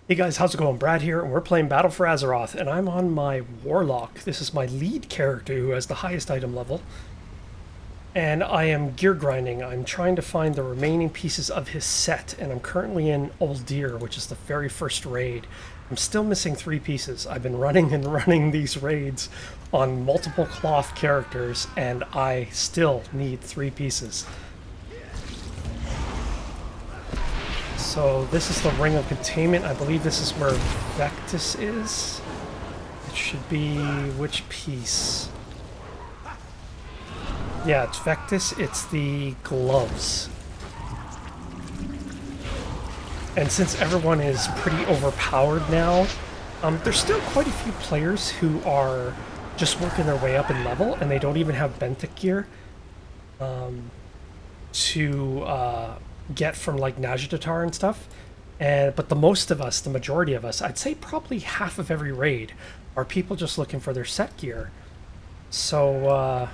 Hey guys, how's it going? Brad here, and we're playing Battle for Azeroth, and I'm on my Warlock. This is my lead character who has the highest item level. And I am gear grinding. I'm trying to find the remaining pieces of his set, and I'm currently in Uldir, which is the very first raid. I'm still missing 3 pieces. I've been running and running these raids on multiple cloth characters, and I still need 3 pieces. So this is the Ring of Containment. I believe this is where Vectis is. It should be which piece? Yeah, it's Vectis. It's the gloves. And since everyone is pretty overpowered now, there's still quite a few players who are just working their way up in level, and they don't even have benthic gear to get from like Najatatar and stuff. But the most of us, the majority of us, I'd say probably half of every raid are people just looking for their set gear. So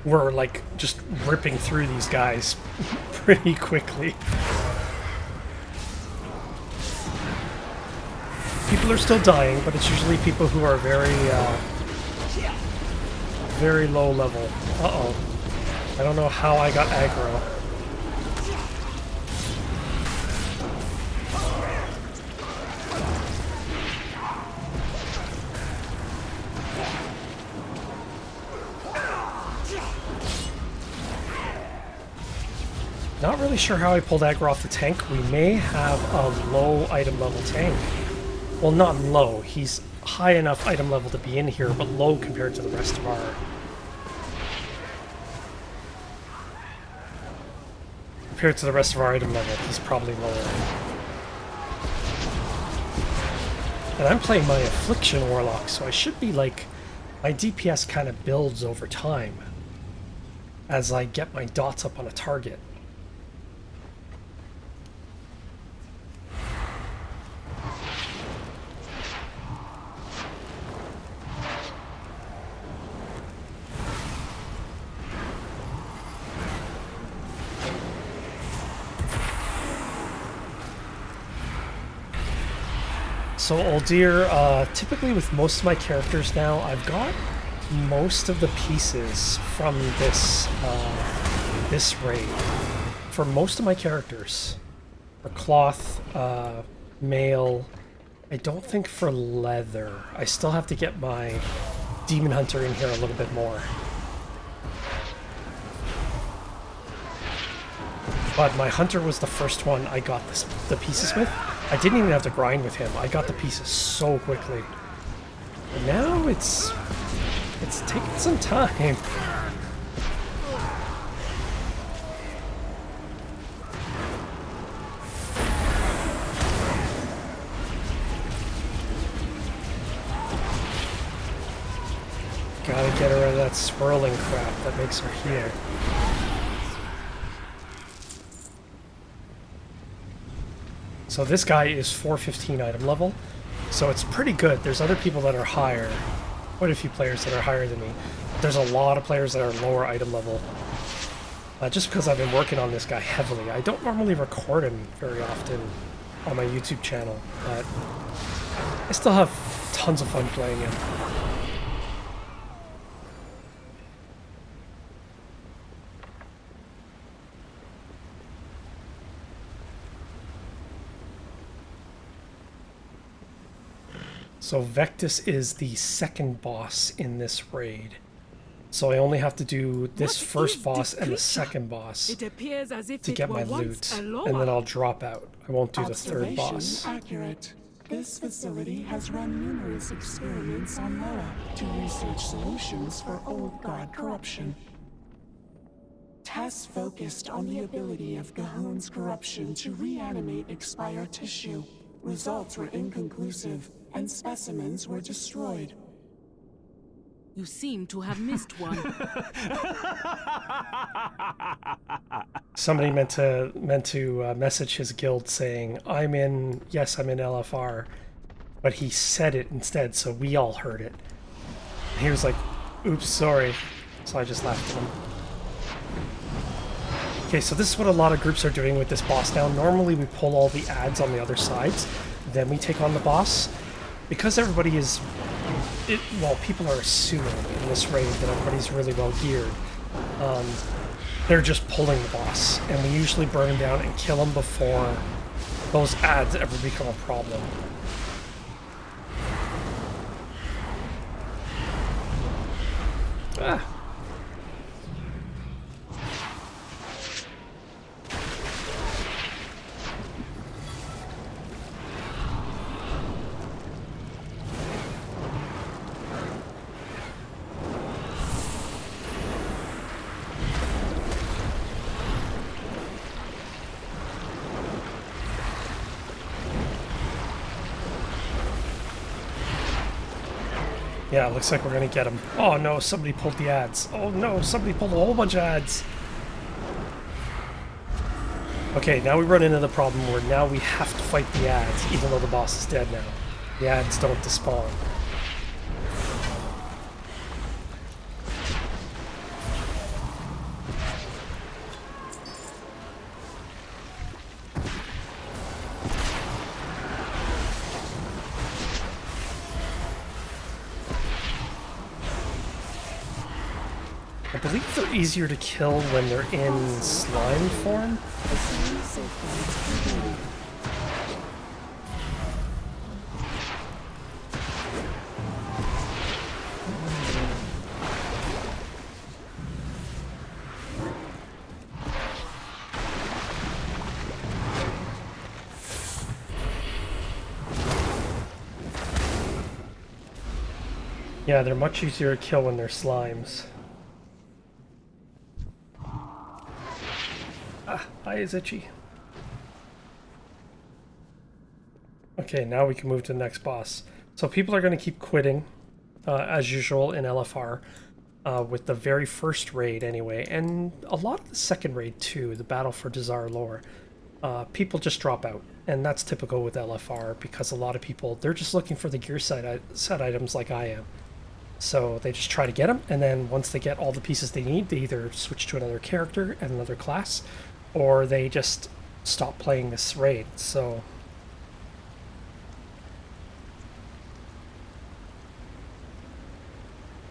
we're like just ripping through these guys pretty quickly. People are still dying, but it's usually people who are very low level. Uh-oh. I don't know how I got aggro. Not really sure how I pulled aggro off the tank. We may have a low item level tank. Well, not low. He's high enough item level to be in here, but low compared to the rest of our... Compared to the rest of our item level, he's probably lower. And I'm playing my Affliction Warlock, so I should be like... My DPS kind of builds over time as I get my dots up on a target. So Uldir, typically with most of my characters now, I've got most of the pieces from this raid. For most of my characters. For cloth, mail, I don't think for leather. I still have to get my Demon Hunter in here a little bit more. But my Hunter was the first one I got the pieces with. I didn't even have to grind with him. I got the pieces so quickly. But now it's taking some time. Gotta get her out of that swirling crap that makes her heal. So this guy is 415 item level, so it's pretty good. There's other people that are higher, quite a few players that are higher than me. There's a lot of players that are lower item level. Just because I've been working on this guy heavily. I don't normally record him very often on my YouTube channel, but I still have tons of fun playing him. So Vectis is the second boss in this raid. So I only have to do this first boss and the second boss to get my loot, and then I'll drop out. I won't do the third boss. Accurate. This facility has run numerous experiments on Loa to research solutions for old god corruption. Tests focused on the ability of Gahun's corruption to reanimate expired tissue. Results were inconclusive, and specimens were destroyed. You seem to have missed one. Somebody meant to message his guild saying, I'm in LFR, but he said it instead, so we all heard it. And he was like, oops, sorry. So I just laughed at him. Okay, so this is what a lot of groups are doing with this boss now. Normally we pull all the ads on the other sides, then we take on the boss. Because everybody is... well, people are assuming in this raid that everybody's really well geared. They're just pulling the boss, and we usually burn him down and kill him before those ads ever become a problem. Ah. Yeah, looks like we're gonna get him. Oh no, somebody pulled the ads. Oh no, somebody pulled a whole bunch of ads. Okay, now we run into the problem where now we have to fight the ads, even though the boss is dead now. The ads don't despawn. I believe they're easier to kill when they're in slime form. Yeah, they're much easier to kill when they're slimes. Ah, eye is itchy. Okay, now we can move to the next boss. So people are going to keep quitting, as usual in LFR, with the very first raid anyway, and a lot of the second raid too, the Battle for Desire Lore. People just drop out, and that's typical with LFR because a lot of people, they're just looking for the gear set items like I am. So they just try to get them, and then once they get all the pieces they need, they either switch to another character and another class, or they just stop playing this raid. So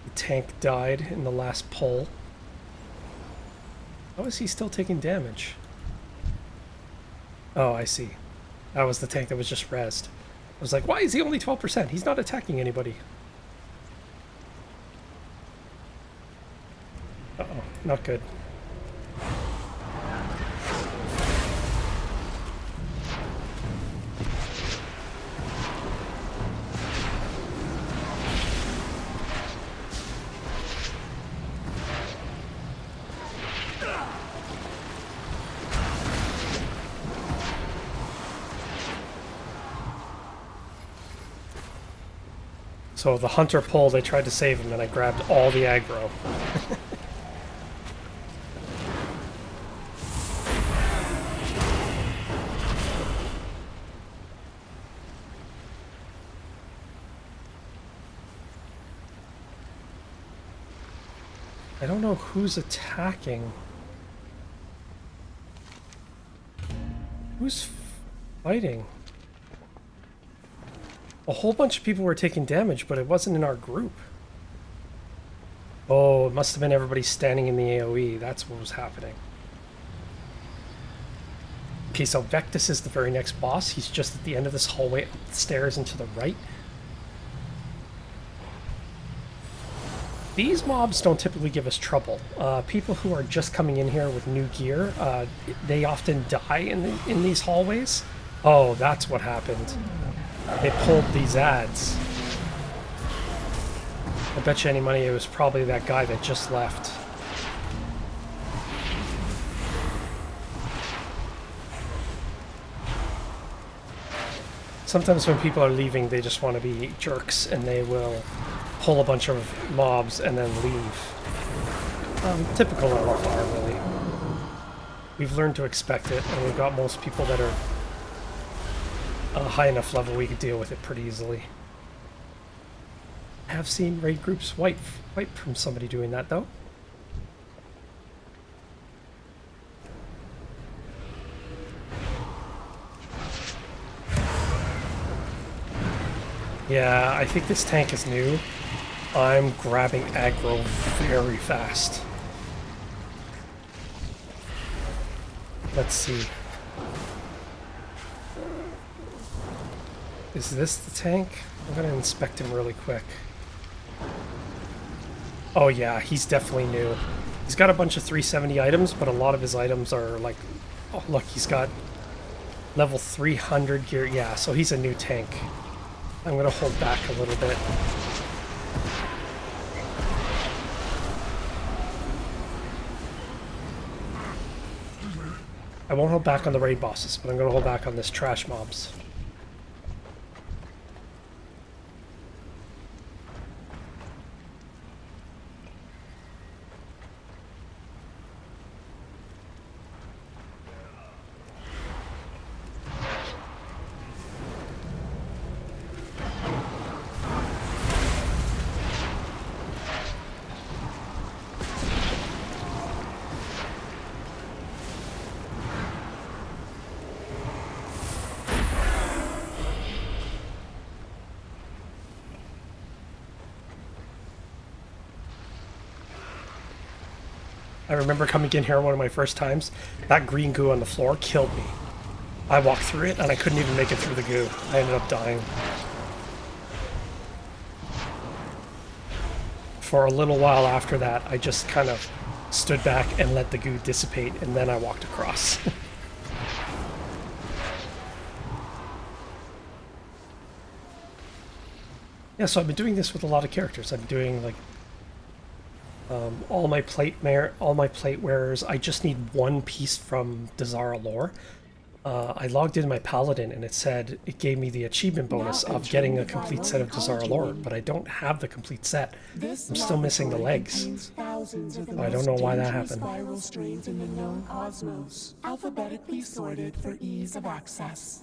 the tank died in the last pull. How is he still taking damage? Oh, I see. That was the tank that was just rezzed. I was like, why is he only 12%? He's not attacking anybody. Uh-oh, not good. So the hunter pulled, they tried to save him, and I grabbed all the aggro. I don't know who's attacking. Who's fighting? A whole bunch of people were taking damage, but it wasn't in our group. Oh, it must have been everybody standing in the AoE. That's what was happening. Okay, so Vectis is the very next boss. He's just at the end of this hallway, up the stairs and to the right. These mobs don't typically give us trouble. People who are just coming in here with new gear, they often die in these hallways. Oh, that's what happened. They pulled these ads. I bet you any money it was probably that guy that just left. Sometimes when people are leaving, they just want to be jerks, and they will pull a bunch of mobs and then leave. Typical LFR, really. We've learned to expect it, and we've got most people that are high enough level we could deal with it pretty easily. I have seen raid groups wipe from somebody doing that, though. Yeah, I think this tank is new. I'm grabbing aggro very fast. Let's see. Is this the tank? I'm gonna inspect him really quick. Oh yeah, he's definitely new. He's got a bunch of 370 items, but a lot of his items are like... Oh look, he's got level 300 gear. Yeah, so he's a new tank. I'm gonna hold back a little bit. I won't hold back on the raid bosses, but I'm gonna hold back on this trash mobs. I remember coming in here one of my first times. That green goo on the floor killed me. I walked through it and I couldn't even make it through the goo. I ended up dying. For a little while after that, I just kind of stood back and let the goo dissipate, and then I walked across. Yeah, so I've been doing this with a lot of characters. I'm doing like all my plate wearers. I just need one piece from Dazara lore. I logged in my paladin and it said it gave me the achievement bonus of getting a complete set of Dazara lore, but I don't have the complete set. I'm still missing the legs. I don't know why that happened. Spiral strains in the known cosmos, alphabetically sorted for ease of access.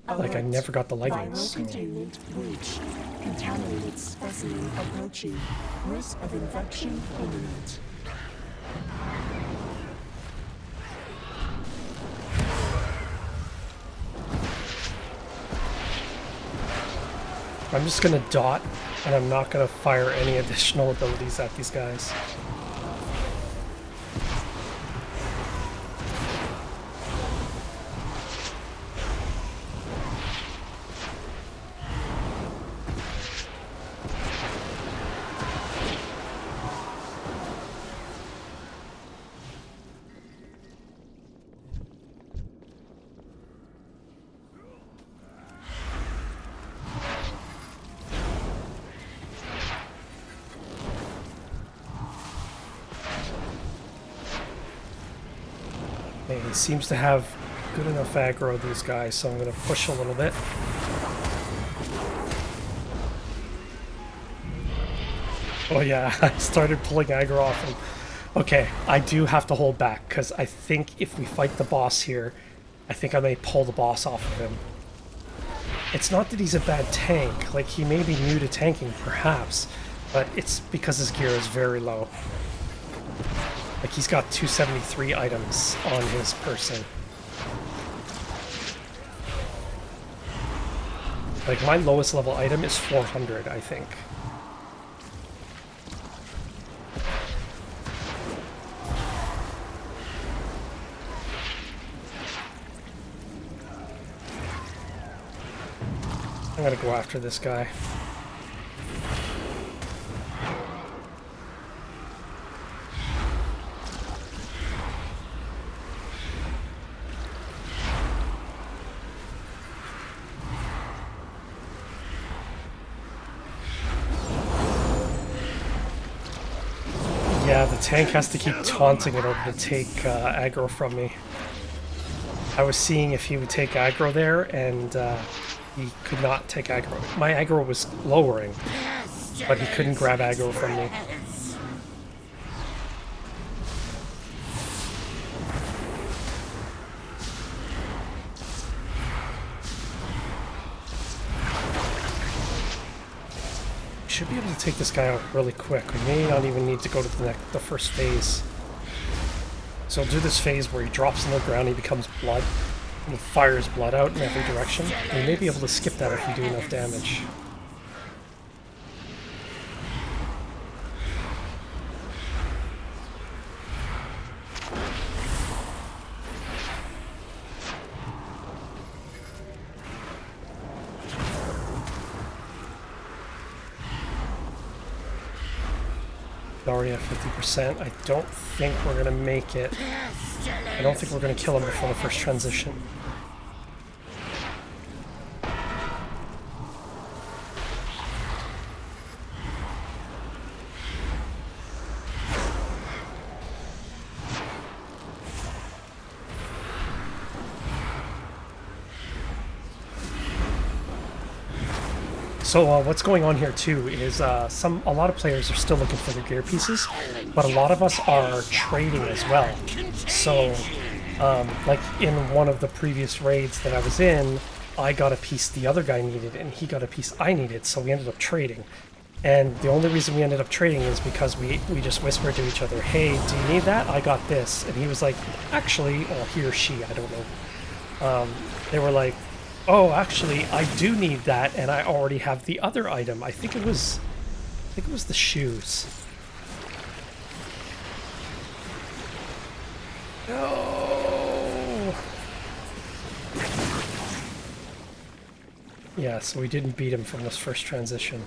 Like I never got the leggings. Viral containment breached. Contaminated specimen approaching. Risk of infection imminent. I'm just gonna dot, and I'm not gonna fire any additional abilities at these guys. He seems to have good enough aggro, these guys, so I'm going to push a little bit. Oh yeah, I started pulling aggro off him. Okay, I do have to hold back, because I think if we fight the boss here, I think I may pull the boss off of him. It's not that he's a bad tank, like he may be new to tanking, perhaps, but it's because his gear is very low. Like, he's got 273 items on his person. Like, my lowest level item is 400, I think. I'm gonna go after this guy. Yeah, the tank has to keep taunting in order to take aggro from me. I was seeing if he would take aggro there, and he could not take aggro. My aggro was lowering, but he couldn't grab aggro from me. Should be able to take this guy out really quick. We may not even need to go to the first phase. So I'll do this phase where he drops on the ground, he becomes blood, He fires blood out in every direction. We may be able to skip that if we do enough damage. Already at 50%. I don't think we're going to make it. I don't think we're going to kill him before the first transition. So what's going on here too is a lot of players are still looking for their gear pieces, but a lot of us are trading as well. So like in one of the previous raids that I was in, I got a piece the other guy needed and he got a piece I needed, so we ended up trading. And the only reason we ended up trading is because we just whispered to each other, hey, do you need that? I got this. And he was like, actually, or he or she, I don't know. They were like, oh, actually, I do need that, and I already have the other item. I think it was the shoes. No. Yeah, so we didn't beat him from this first transition.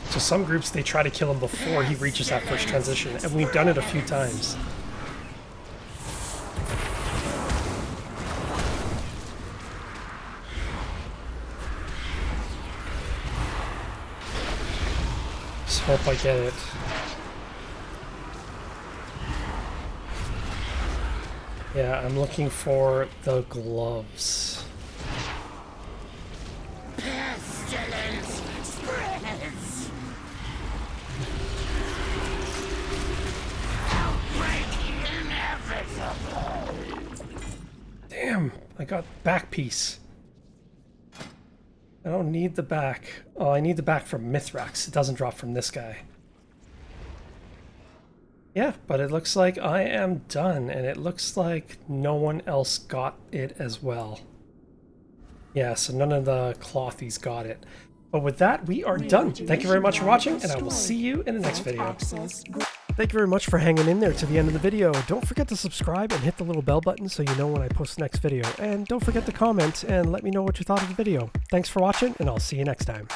So some groups, they try to kill him before he reaches that first transition, and we've done it a few times. Just hope I get it. Yeah, I'm looking for the gloves. Damn, I got back piece. I don't need the back. Oh, I need the back from Mithrax. It doesn't drop from this guy. Yeah, but it looks like I am done, and it looks like no one else got it as well. Yeah, so none of the clothies got it. But with that, we are done. Thank you very much for watching, and I will see you in the next video. Thank you very much for hanging in there to the end of the video. Don't forget to subscribe and hit the little bell button so you know when I post the next video. And don't forget to comment and let me know what you thought of the video. Thanks for watching, and I'll see you next time.